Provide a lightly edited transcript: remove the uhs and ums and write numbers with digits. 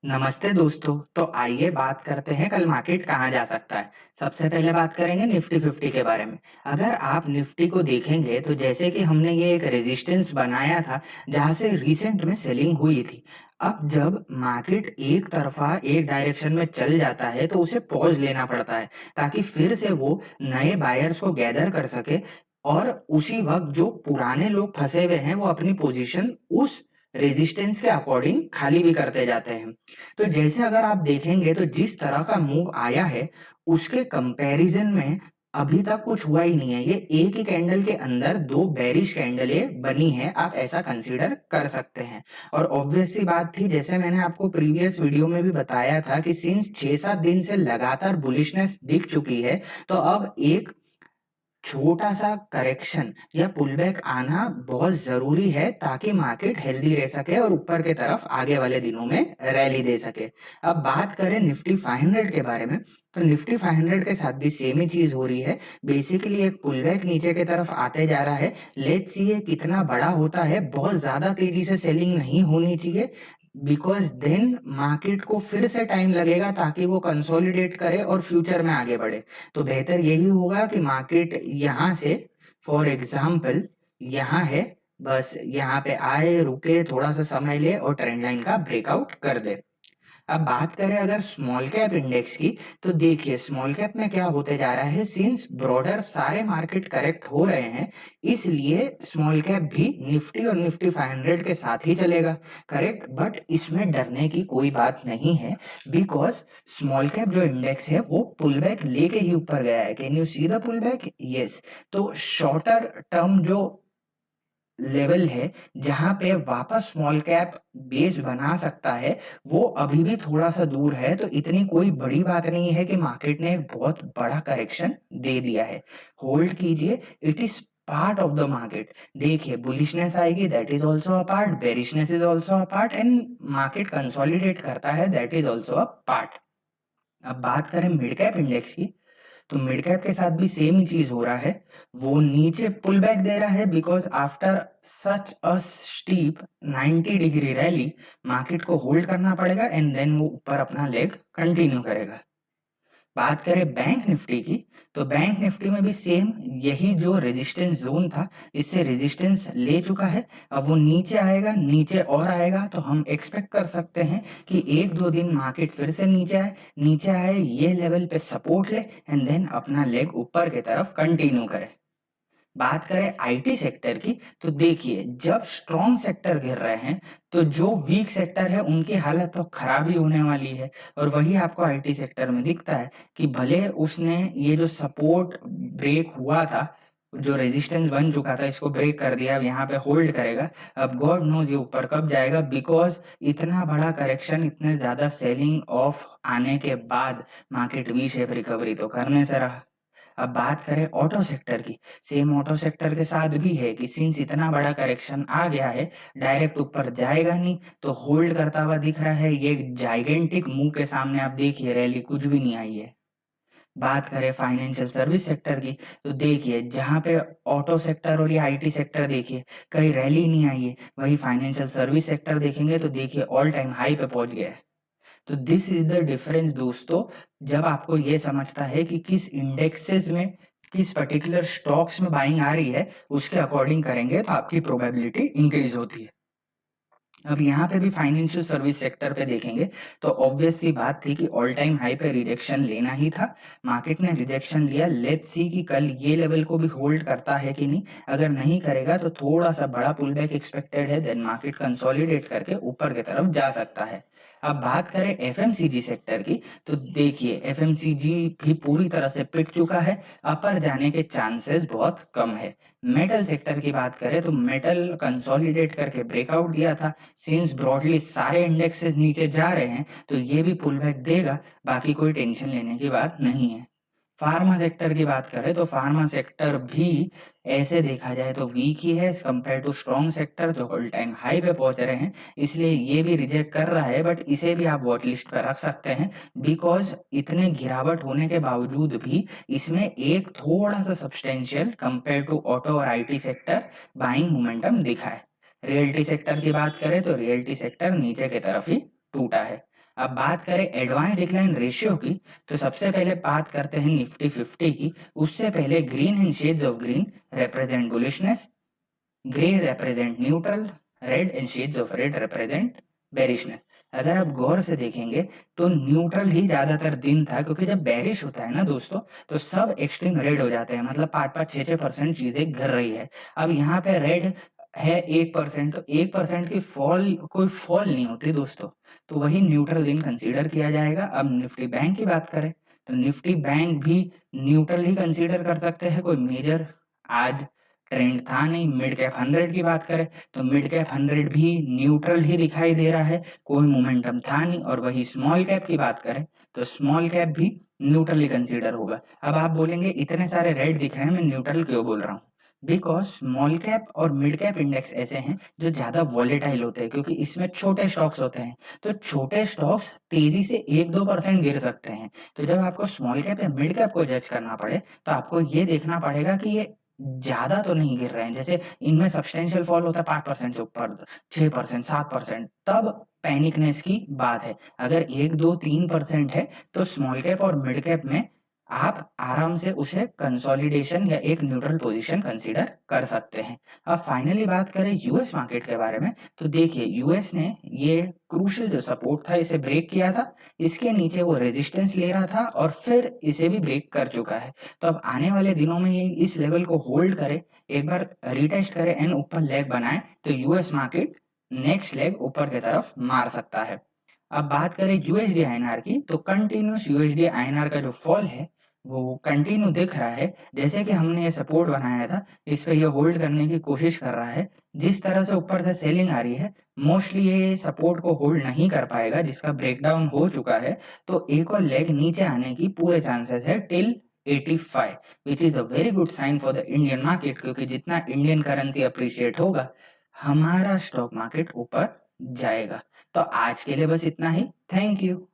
नमस्ते दोस्तों। तो आइए बात करते हैं कल मार्केट कहाँ जा सकता है। सबसे पहले बात करेंगे निफ्टी 50 के बारे में। अगर आप निफ्टी को देखेंगे तो जैसे कि हमने ये एक रेजिस्टेंस बनाया था जहाँ से रिसेंट में सेलिंग हुई थी। अब जब मार्केट एक तरफा एक डायरेक्शन में चल जाता है तो उसे पॉज लेना पड़ता है ताकि फिर से वो नए बायर्स को गैदर कर सके और उसी वक्त जो पुराने लोग फंसे हुए हैं वो अपनी पोजीशन उस रेजिस्टेंस के अकॉर्डिंग खाली भी करते जाते हैं। तो जैसे अगर आप देखेंगे तो जिस तरह का मूव आया है उसके कंपैरिजन में अभी तक कुछ हुआ ही नहीं है। ये एक ही कैंडल के अंदर दो बेरिश कैंडलें बनी है, आप ऐसा कंसीडर कर सकते हैं। और ऑब्वियस सी बात थी, जैसे मैंने आपको प्रीवियस वीडियो में भी बताया था कि सिंस 6-7 दिन से लगातार बुलिशनेस दिख चुकी है, तो अब एक छोटा सा करेक्शन या पुलबैक आना बहुत जरूरी है ताकि मार्केट हेल्दी रह सके और ऊपर के तरफ आगे वाले दिनों में रैली दे सके। अब बात करें निफ्टी 500 के बारे में, तो निफ्टी 500 के साथ भी सेम ही चीज हो रही है। बेसिकली एक पुलबैक नीचे की तरफ आते जा रहा है। लेट्स सी ये कितना बड़ा होता है। बहुत ज्यादा तेजी से सेलिंग नहीं होनी चाहिए, बिकॉज देन मार्केट को फिर से टाइम लगेगा ताकि वो कंसोलिडेट करे और फ्यूचर में आगे बढ़े। तो बेहतर यही होगा कि मार्केट यहाँ से, फॉर एग्जाम्पल यहाँ है, बस यहाँ पे आए, रुके, थोड़ा सा समय ले और ट्रेंड लाइन का ब्रेकआउट कर दे। अब बात करें अगर स्मॉल कैप इंडेक्स की, तो देखिए स्मॉल कैप में क्या होते जा रहा है। सिंस ब्रॉडर सारे मार्केट करेक्ट हो रहे हैं, इसलिए स्मॉल कैप भी निफ्टी और निफ्टी 500 के साथ ही चलेगा। करेक्ट, बट इसमें डरने की कोई बात नहीं है, बिकॉज स्मॉल कैप जो इंडेक्स है वो पुल बैक लेके ही ऊपर गया है। Can you see the pull back? Yes. तो शॉर्टर टर्म जो लेवल है जहां पे वापस स्मॉल कैप बेस बना सकता है, वो अभी भी थोड़ा सा दूर है। तो इतनी कोई बड़ी बात नहीं है कि मार्केट ने एक बहुत बड़ा करेक्शन दे दिया है। होल्ड कीजिए, it is part of the market. देखिए बुलिशनेस आएगी, that is also a part, bearishness is also a part, and market consolidate करता है, that is also a part. अब बात करें मिड कैप इंडेक्स की, तो मिड कैप के साथ भी सेम ही चीज हो रहा है। वो नीचे पुल बैक दे रहा है because after such a steep 90 degree rally market को होल्ड करना पड़ेगा एंड देन वो ऊपर अपना लेग कंटिन्यू करेगा। बात करें बैंक निफ्टी की, तो बैंक निफ्टी में भी सेम यही जो रेजिस्टेंस जोन था, इससे रेजिस्टेंस ले चुका है। अब वो नीचे आएगा, नीचे और आएगा, तो हम एक्सपेक्ट कर सकते हैं कि एक दो दिन मार्केट फिर से नीचे आए, ये लेवल पे सपोर्ट ले एंड देन अपना लेग ऊपर की तरफ कंटिन्यू करे। बात करें आईटी सेक्टर की, तो देखिए जब स्ट्रॉन्ग सेक्टर गिर रहे हैं तो जो वीक सेक्टर है उनकी हालत तो खराब ही होने वाली है। और वही आपको आईटी सेक्टर में दिखता है कि भले उसने ये जो सपोर्ट ब्रेक हुआ था, जो रेजिस्टेंस बन चुका था, इसको ब्रेक कर दिया, अब यहाँ पे होल्ड करेगा। अब गॉड नोज ये ऊपर कब जाएगा, बिकॉज इतना बड़ा करेक्शन, इतने ज्यादा सेलिंग ऑफ आने के बाद मार्केट वी शेप रिकवरी तो करने से रहा। अब बात करें ऑटो सेक्टर की, सेम ऑटो सेक्टर के साथ भी है कि सिंस इतना बड़ा करेक्शन आ गया है, डायरेक्ट ऊपर जाएगा नहीं, तो होल्ड करता हुआ दिख रहा है। ये जाइगेंटिक मुंह के सामने आप देखिए रैली कुछ भी नहीं आई है। बात करें फाइनेंशियल सर्विस सेक्टर की, तो देखिए जहां पे ऑटो सेक्टर और ये आईटी सेक्टर देखिए कहीं रैली नहीं आई है, वही फाइनेंशियल सर्विस सेक्टर देखेंगे तो देखिए ऑल टाइम हाई पे पहुंच गया है। तो दिस इज द डिफरेंस दोस्तों। जब आपको ये समझता है कि किस इंडेक्सेस में, किस पर्टिकुलर स्टॉक्स में बाइंग आ रही है, उसके अकॉर्डिंग करेंगे तो आपकी प्रोबेबिलिटी इंक्रीज होती है। अब यहाँ पे भी फाइनेंशियल सर्विस सेक्टर पे देखेंगे तो ऑब्वियस सी बात थी कि ऑल टाइम हाई पे रिजेक्शन लेना ही था। मार्केट ने रिजेक्शन लिया। लेट्स सी कि कल ये लेवल को भी होल्ड करता है कि नहीं। अगर नहीं करेगा तो थोड़ा सा बड़ा पुल बैक एक्सपेक्टेड है, देन मार्केट कंसोलिडेट करके ऊपर की तरफ जा सकता है। अब बात करें एफएमसीजी सेक्टर की, तो देखिए एफएमसीजी भी पूरी तरह से पिट चुका है, अपर जाने के चांसेस बहुत कम है। मेटल सेक्टर की बात करें तो मेटल कंसोलिडेट करके ब्रेकआउट दिया था। सिंस ब्रॉडली सारे इंडेक्सेस नीचे जा रहे हैं तो ये भी पुल बैक देगा, बाकी कोई टेंशन लेने की बात नहीं है। फार्मा सेक्टर की बात करें तो फार्मा सेक्टर भी ऐसे देखा जाए तो वीक ही है कंपेयर टू स्ट्रॉन्ग सेक्टर जो ऑल टाइम हाई पे पहुंच रहे हैं, इसलिए ये भी रिजेक्ट कर रहा है। बट इसे भी आप वॉच लिस्ट पर रख सकते हैं, बिकॉज इतने गिरावट होने के बावजूद भी इसमें एक थोड़ा सा सब्सटेंशियल कंपेयर टू ऑटो और आईटी सेक्टर बाइंग मोमेंटम दिखा है। रियल्टी सेक्टर की बात करें तो रियल्टी सेक्टर नीचे की तरफ ही टूटा है। अब बात करें एडवांस डिक्लाइन रेशियो की, तो सबसे पहले बात करते हैं निफ्टी 50 की। उससे पहले green and shades of green represent bullishness, grey represent neutral, red and shades of red represent bearishness। अगर आप गौर से देखेंगे तो न्यूट्रल ही ज्यादातर दिन था, क्योंकि जब बेरिश होता है ना दोस्तों, तो सब एक्सट्रीम रेड हो जाते हैं, मतलब 5-5, 6-6% चीजें गिर रही है। अब यहाँ पे रेड है 1%, तो 1% की फॉल कोई फॉल नहीं होती दोस्तों, तो वही न्यूट्रल दिन कंसीडर किया जाएगा। अब निफ्टी बैंक की बात करें, तो निफ्टी बैंक भी न्यूट्रल ही कंसीडर कर सकते हैं, कोई मेजर आज ट्रेंड था नहीं। मिड कैप 100 की बात करें, तो मिड कैप 100 भी न्यूट्रल ही दिखाई दे रहा है, कोई मोमेंटम था नहीं। और वही स्मॉल कैप की बात करें, तो स्मॉल कैप भी न्यूट्रल ही कंसीडर होगा। अब आप बोलेंगे इतने सारे रेड दिख रहे हैं, मैं न्यूट्रल क्यों बोल रहा हूँ? बिकॉज स्मॉल कैप और मिड कैप इंडेक्स ऐसे हैं जो ज्यादा वॉलेटाइल होते हैं, क्योंकि इसमें छोटे स्टॉक्स होते हैं, तो छोटे स्टॉक्स तेजी से 1-2% गिर सकते हैं। तो जब आपको स्मॉल कैप या मिड कैप को जज करना पड़े, तो आपको ये देखना पड़ेगा कि ये ज्यादा तो नहीं गिर रहे हैं। जैसे इनमें सब्सटेंशियल फॉल होता है 5% से ऊपर, 6%, 7%, तब पैनिकनेस की बात है। अगर 1-2-3% है, तो स्मॉल कैप और मिड कैप में आप आराम से उसे कंसोलिडेशन या एक न्यूट्रल पोजीशन कंसीडर कर सकते हैं। अब फाइनली बात करें यूएस मार्केट के बारे में, तो देखिए यूएस ने ये क्रूशियल जो सपोर्ट था इसे ब्रेक किया था, इसके नीचे वो रेजिस्टेंस ले रहा था और फिर इसे भी ब्रेक कर चुका है। तो अब आने वाले दिनों में ये इस लेवल को होल्ड करे, एक बार रिटेस्ट करे एंड ऊपर लेग बनाए, तो यूएस मार्केट नेक्स्ट लेग ऊपर की तरफ मार सकता है। अब बात करें यूएसडी आईएनआर की, तो कंटिन्यूस यूएसडी आईएनआर का जो फॉल है वो कंटिन्यू दिख रहा है। जैसे कि हमने ये सपोर्ट बनाया था, इस पे ये होल्ड करने की कोशिश कर रहा है। जिस तरह से ऊपर से सेलिंग आ रही है, मोस्टली ये सपोर्ट को होल्ड नहीं कर पाएगा, जिसका ब्रेकडाउन हो चुका है। तो एक और लेग नीचे आने की पूरे चांसेस है till 85, which is a very good sign for the Indian market, क्योंकि जितना इंडियन करेंसी अप्रिशिएट होगा, हमारा स्टॉक मार्केट ऊपर जाएगा। तो आज के लिए बस इतना ही। Thank you.